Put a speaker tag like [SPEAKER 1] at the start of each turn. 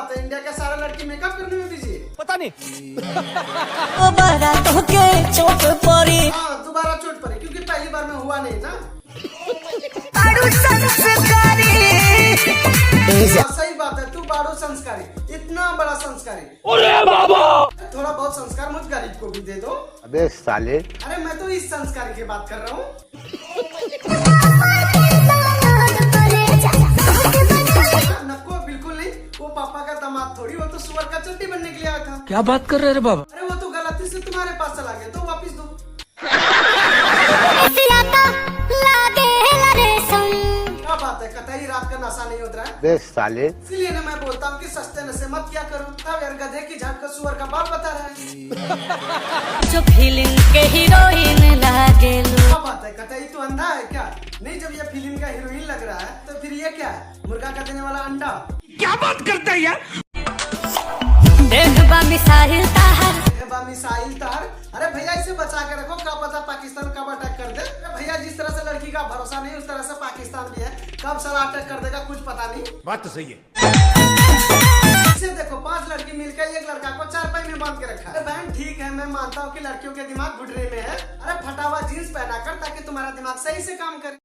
[SPEAKER 1] बात है, इंडिया का सारा लड़की मेकअप करने में बिजी है।
[SPEAKER 2] पता नहीं।
[SPEAKER 1] दोबारा चोट पड़ी क्योंकि पहली बार में हुआ नहीं ना। सही बात है, तू बाड़ू संस्कारी, इतना बड़ा संस्कारी।
[SPEAKER 2] अरे बाबा,
[SPEAKER 1] थोड़ा बहुत संस्कार मुझ गरीब को भी दे दो।
[SPEAKER 3] अबे साले,
[SPEAKER 1] अरे मैं तो इस संस्कारी की बात कर रहा हूँ। नको बिल्कुल नहीं, वो पापा का दामाद थोड़ी, वो तो सुअर का चट्टी बनने के लिए आया था।
[SPEAKER 2] क्या बात कर रहे रे बाबा?
[SPEAKER 1] अरे वो तो गलती से तुम्हारे पास चला गया तो वापिस दो। क्या बात है, कतई रात का नशा नहीं होता है।
[SPEAKER 3] अबे साले,
[SPEAKER 1] इसीलिए ना मैं बोलता हूँ कि सस्ते नशे मत क्या करो। तब यार गधे की झाट का सुअर का बाप बता रहा है।
[SPEAKER 4] जो फिल्म के हीरोइन लागे लो।
[SPEAKER 1] क्या बात है, कतई तू अंधा है क्या? नहीं, जब ये फिल्म का हीरोइन लग रहा है तो फिर ये क्या है, मुर्गा का देने वाला अंडा?
[SPEAKER 2] क्या बात करता है यार?
[SPEAKER 4] देखबा मिसाइल तार,
[SPEAKER 1] मिसाइल तार। अरे भैया इसे बचा के रखो, क्या पता पाकिस्तान कब अटैक कर दे। भैया जिस तरह से लड़की का भरोसा नहीं, उस तरह से पाकिस्तान भी है, कब साला अटैक कर देगा कुछ पता नहीं।
[SPEAKER 2] बात तो सही है।
[SPEAKER 1] इसे देखो, 5 लड़की मिलकर एक लड़का को चारपाई में बांध के रखा है। बहन ठीक है, मैं मानता हूँ कि लड़कियों के दिमाग घुटने में है। अरे फटा हुआ जींस पहना कर ताकि तुम्हारा दिमाग सही से काम करे।